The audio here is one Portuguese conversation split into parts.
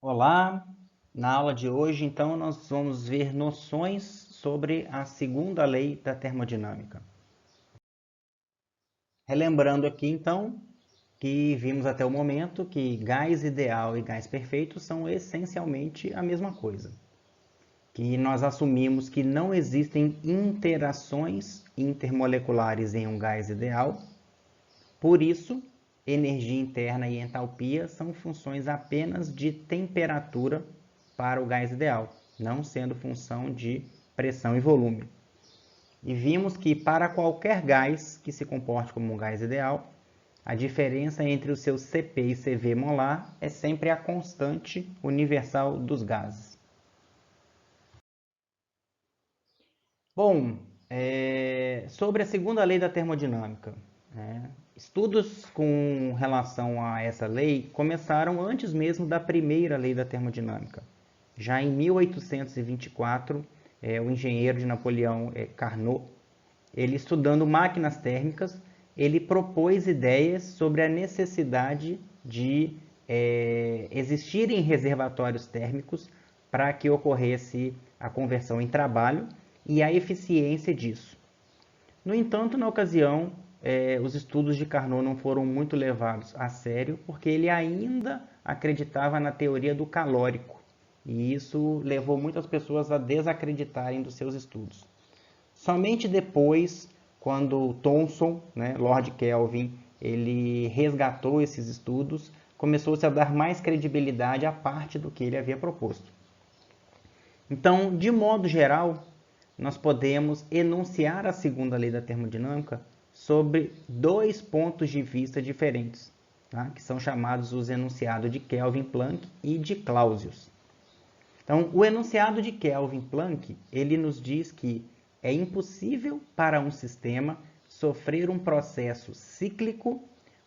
Olá, na aula de hoje, então, nós vamos ver noções sobre a segunda lei da termodinâmica. Relembrando aqui, então, que vimos até o momento que gás ideal e gás perfeito são essencialmente a mesma coisa. Que nós assumimos que não existem interações intermoleculares em um gás ideal, por isso, energia interna e entalpia são funções apenas de temperatura para o gás ideal, não sendo função de pressão e volume. E vimos que para qualquer gás que se comporte como um gás ideal, a diferença entre o seu Cp e Cv molar é sempre a constante universal dos gases. Bom, sobre a segunda lei da termodinâmica, né? Estudos com relação a essa lei começaram antes mesmo da primeira lei da termodinâmica. Já em 1824, o engenheiro de Napoleão Carnot, ele estudando máquinas térmicas, ele propôs ideias sobre a necessidade de existirem reservatórios térmicos para que ocorresse a conversão em trabalho e a eficiência disso. No entanto, na ocasião, os estudos de Carnot não foram muito levados a sério, porque ele ainda acreditava na teoria do calórico, e isso levou muitas pessoas a desacreditarem dos seus estudos. Somente depois, quando Thomson, né, Lord Kelvin, ele resgatou esses estudos, começou-se a dar mais credibilidade à parte do que ele havia proposto. Então, de modo geral, nós podemos enunciar a segunda lei da termodinâmica sobre dois pontos de vista diferentes, tá? Que são chamados os enunciados de Kelvin-Planck e de Clausius. Então, o enunciado de Kelvin-Planck, ele nos diz que é impossível para um sistema sofrer um processo cíclico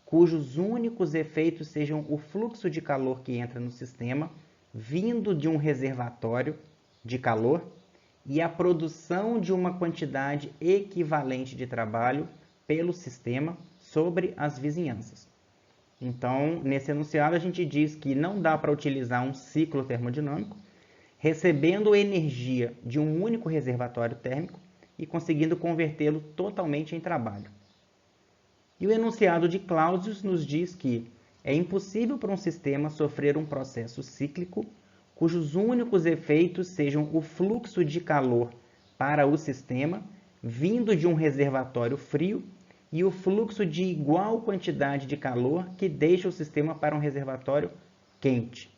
cujos únicos efeitos sejam o fluxo de calor que entra no sistema, vindo de um reservatório de calor, e a produção de uma quantidade equivalente de trabalho pelo sistema sobre as vizinhanças. Então, nesse enunciado, a gente diz que não dá para utilizar um ciclo termodinâmico recebendo energia de um único reservatório térmico e conseguindo convertê-lo totalmente em trabalho. E o enunciado de Clausius nos diz que é impossível para um sistema sofrer um processo cíclico cujos únicos efeitos sejam o fluxo de calor para o sistema vindo de um reservatório frio e o fluxo de igual quantidade de calor que deixa o sistema para um reservatório quente.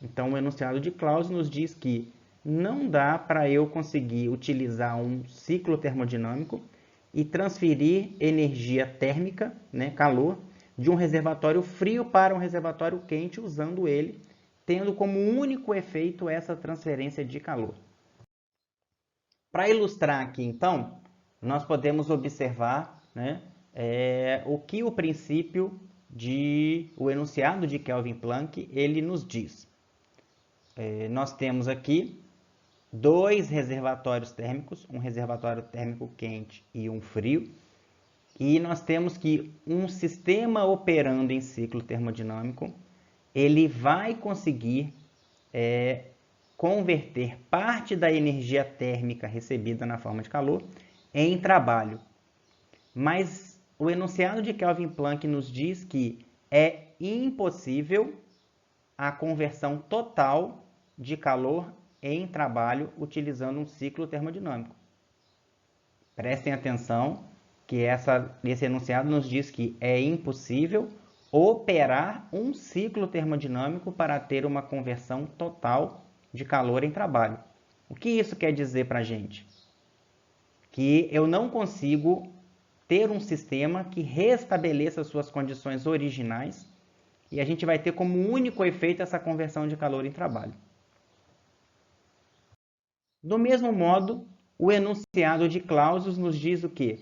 Então, o enunciado de Clausius nos diz que não dá para eu conseguir utilizar um ciclo termodinâmico e transferir energia térmica, né, calor, de um reservatório frio para um reservatório quente, usando ele, tendo como único efeito essa transferência de calor. Para ilustrar aqui, então, nós podemos observar, né, o que o princípio o enunciado de Kelvin-Planck, ele nos diz. Nós temos aqui dois reservatórios térmicos, um reservatório térmico quente e um frio, e nós temos que um sistema operando em ciclo termodinâmico, ele vai conseguir converter parte da energia térmica recebida na forma de calor em trabalho. Mas o enunciado de Kelvin-Planck nos diz que é impossível a conversão total de calor em trabalho utilizando um ciclo termodinâmico. Prestem atenção que esse enunciado nos diz que é impossível operar um ciclo termodinâmico para ter uma conversão total de calor em trabalho. O que isso quer dizer para a gente? Que eu não consigo ter um sistema que restabeleça suas condições originais e a gente vai ter como único efeito essa conversão de calor em trabalho. Do mesmo modo, o enunciado de Clausius nos diz o quê?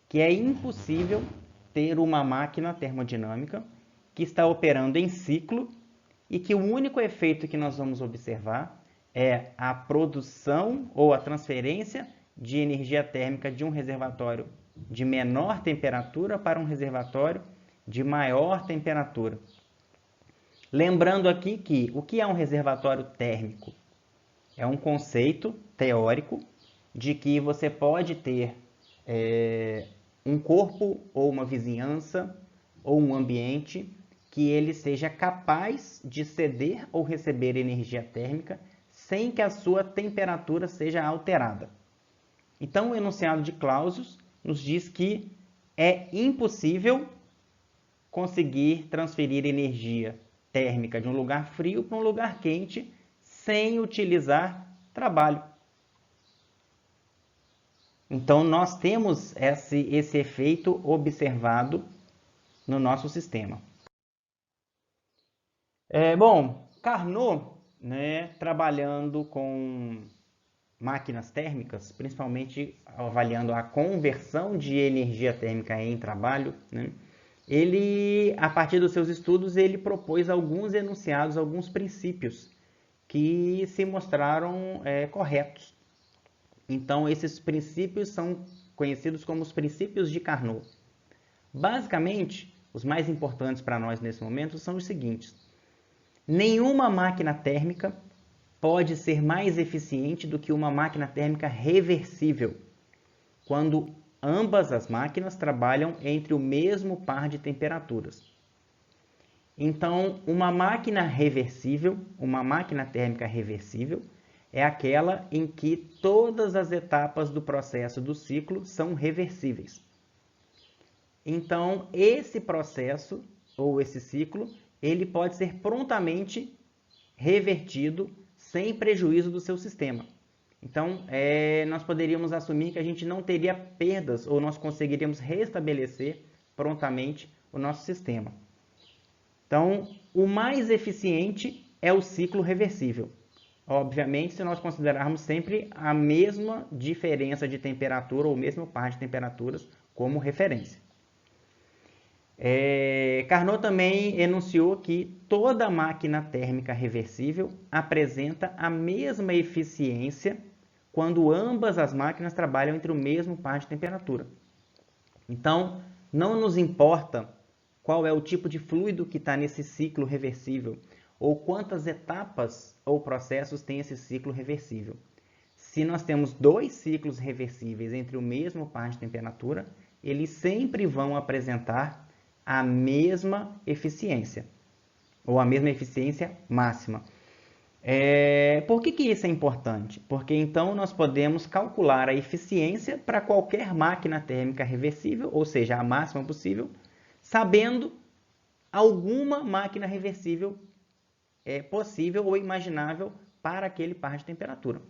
Que é impossível ter uma máquina termodinâmica que está operando em ciclo e que o único efeito que nós vamos observar é a produção ou a transferência de energia térmica de um reservatório de menor temperatura para um reservatório de maior temperatura. Lembrando aqui que o que é um reservatório térmico? É um conceito teórico de que você pode ter um corpo ou uma vizinhança ou um ambiente que ele seja capaz de ceder ou receber energia térmica sem que a sua temperatura seja alterada. Então, o enunciado de Clausius nos diz que é impossível conseguir transferir energia térmica de um lugar frio para um lugar quente sem utilizar trabalho. Então, nós temos esse efeito observado no nosso sistema. Bom, Carnot, né, trabalhando com máquinas térmicas, principalmente avaliando a conversão de energia térmica em trabalho, né, ele, a partir dos seus estudos, ele propôs alguns enunciados, alguns princípios que se mostraram corretos. Então, esses princípios são conhecidos como os princípios de Carnot. Basicamente, os mais importantes para nós nesse momento são os seguintes: nenhuma máquina térmica pode ser mais eficiente do que uma máquina térmica reversível, quando ambas as máquinas trabalham entre o mesmo par de temperaturas. Então, uma máquina reversível, uma máquina térmica reversível, é aquela em que todas as etapas do processo do ciclo são reversíveis. Então, esse processo, ou esse ciclo, ele pode ser prontamente revertido sem prejuízo do seu sistema. Então, nós poderíamos assumir que a gente não teria perdas ou nós conseguiríamos restabelecer prontamente o nosso sistema. Então, o mais eficiente é o ciclo reversível. Obviamente, se nós considerarmos sempre a mesma diferença de temperatura ou o mesmo par de temperaturas como referência. Carnot também enunciou que toda máquina térmica reversível apresenta a mesma eficiência quando ambas as máquinas trabalham entre o mesmo par de temperatura. Então, não nos importa qual é o tipo de fluido que está nesse ciclo reversível ou quantas etapas ou processos tem esse ciclo reversível. Se nós temos dois ciclos reversíveis entre o mesmo par de temperatura, eles sempre vão apresentar a mesma eficiência, ou a mesma eficiência máxima. Por que isso é importante? Porque então nós podemos calcular a eficiência para qualquer máquina térmica reversível, ou seja, a máxima possível, sabendo alguma máquina reversível possível ou imaginável para aquele par de temperatura.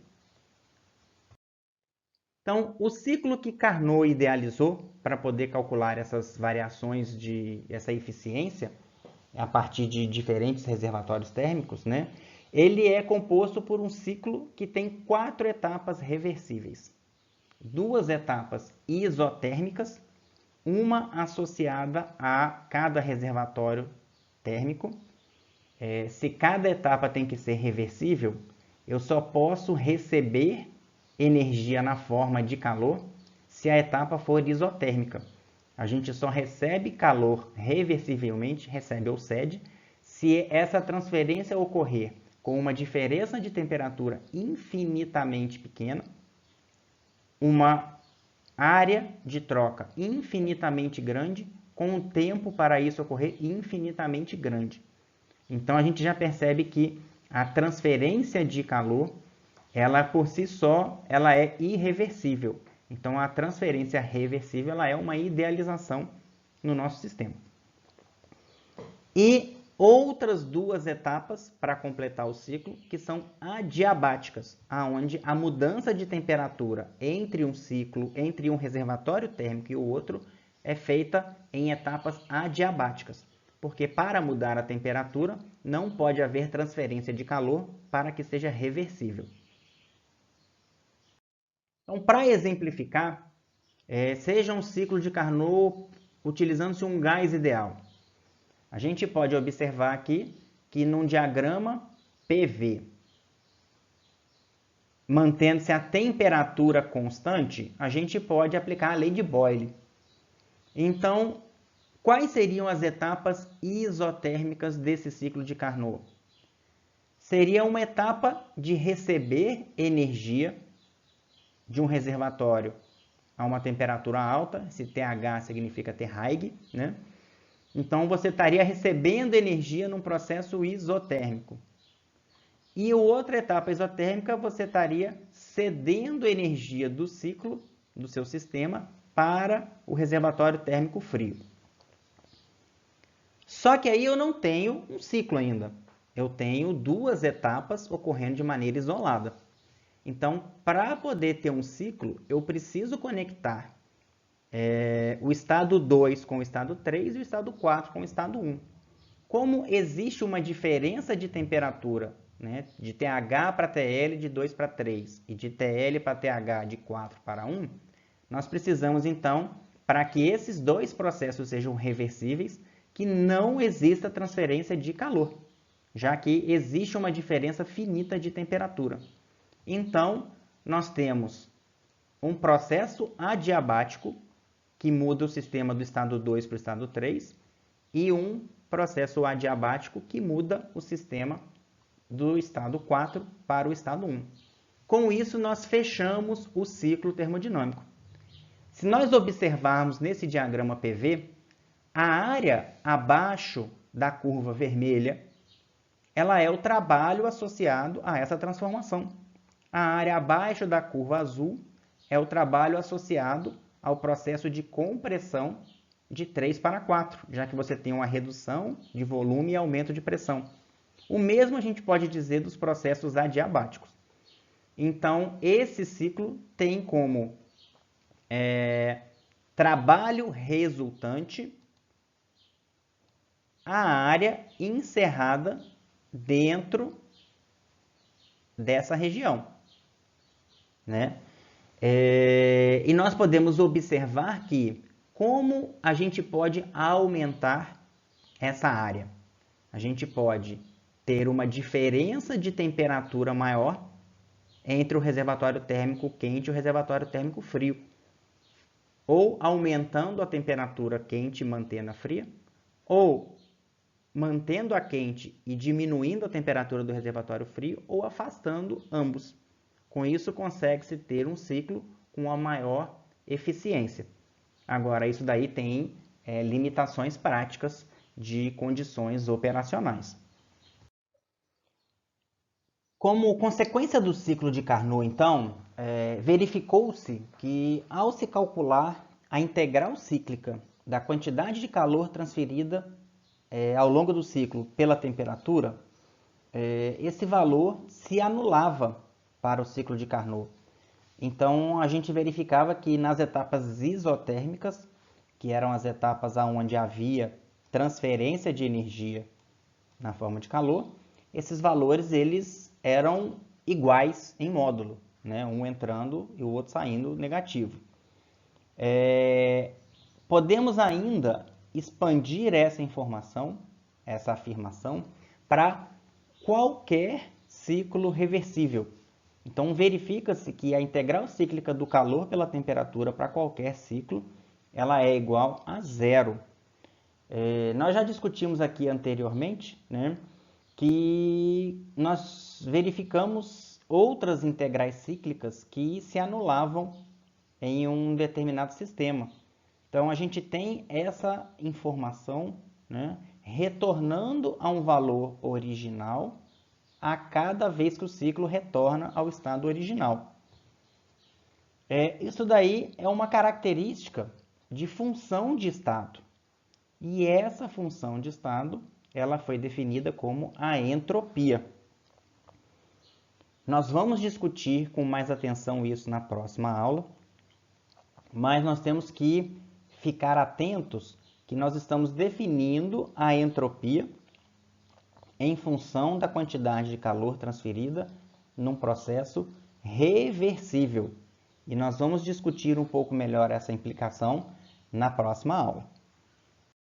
Então, o ciclo que Carnot idealizou para poder calcular essas variações essa eficiência a partir de diferentes reservatórios térmicos, né? Ele é composto por um ciclo que tem 4 etapas reversíveis. 2 etapas isotérmicas, uma associada a cada reservatório térmico. Se cada etapa tem que ser reversível, eu só posso receber energia na forma de calor se a etapa for isotérmica. A gente só recebe calor reversivelmente, recebe ou cede, se essa transferência ocorrer com uma diferença de temperatura infinitamente pequena, uma área de troca infinitamente grande, com um tempo para isso ocorrer infinitamente grande. Então a gente já percebe que a transferência de calor, ela por si só, ela é irreversível. Então a transferência reversível, ela é uma idealização no nosso sistema. E outras 2 etapas para completar o ciclo, que são adiabáticas, aonde a mudança de temperatura entre um ciclo, entre um reservatório térmico e o outro, é feita em etapas adiabáticas. Porque para mudar a temperatura, não pode haver transferência de calor para que seja reversível. Então, para exemplificar, seja um ciclo de Carnot utilizando-se um gás ideal. A gente pode observar aqui que num diagrama PV, mantendo-se a temperatura constante, a gente pode aplicar a lei de Boyle. Então, Quais seriam as etapas isotérmicas desse ciclo de Carnot? Seria uma etapa de receber energia de um reservatório a uma temperatura alta, esse TH significa Therhaig, né? Então você estaria recebendo energia num processo isotérmico. E outra etapa isotérmica, você estaria cedendo energia do ciclo, do seu sistema, para o reservatório térmico frio. Só que aí eu não tenho um ciclo ainda. Eu tenho duas etapas ocorrendo de maneira isolada. Então, para poder ter um ciclo, eu preciso conectar o estado 2 com o estado 3 e o estado 4 com o estado 1. Como existe uma diferença de temperatura, né, de TH para TL de 2 para 3 e de TL para TH de 4 para 1, nós precisamos, então, para que esses dois processos sejam reversíveis, que não exista transferência de calor, já que existe uma diferença finita de temperatura. Então, nós temos um processo adiabático, que muda o sistema do estado 2 para o estado 3, e um processo adiabático que muda o sistema do estado 4 para o estado 1. Com isso, nós fechamos o ciclo termodinâmico. Se nós observarmos nesse diagrama PV, a área abaixo da curva vermelha, ela é o trabalho associado a essa transformação. A área abaixo da curva azul é o trabalho associado ao processo de compressão de 3 para 4, já que você tem uma redução de volume e aumento de pressão. O mesmo a gente pode dizer dos processos adiabáticos. Então, esse ciclo tem como trabalho resultante a área encerrada dentro dessa região, né? E nós podemos observar que como a gente pode aumentar essa área. A gente pode ter uma diferença de temperatura maior entre o reservatório térmico quente e o reservatório térmico frio. Ou aumentando a temperatura quente e mantendo a fria, ou mantendo a quente e diminuindo a temperatura do reservatório frio, ou afastando ambos. Com isso, consegue-se ter um ciclo com a maior eficiência. Agora, isso daí tem limitações práticas de condições operacionais. Como consequência do ciclo de Carnot, então, verificou-se que, ao se calcular a integral cíclica da quantidade de calor transferida ao longo do ciclo pela temperatura, esse valor se anulava para o ciclo de Carnot. Então, a gente verificava que nas etapas isotérmicas, que eram as etapas onde havia transferência de energia na forma de calor, esses valores eles eram iguais em módulo, né? Um entrando e o outro saindo negativo. Podemos ainda expandir essa informação, essa afirmação, para qualquer ciclo reversível. Então, verifica-se que a integral cíclica do calor pela temperatura para qualquer ciclo, ela é igual a zero. Nós já discutimos aqui anteriormente, né, que nós verificamos outras integrais cíclicas que se anulavam em um determinado sistema. Então, a gente tem essa informação, né, retornando a um valor original a cada vez que o ciclo retorna ao estado original. Isso daí é uma característica de função de estado. E essa função de estado, ela foi definida como a entropia. Nós vamos discutir com mais atenção isso na próxima aula, mas nós temos que ficar atentos que nós estamos definindo a entropia em função da quantidade de calor transferida num processo reversível. E nós vamos discutir um pouco melhor essa implicação na próxima aula.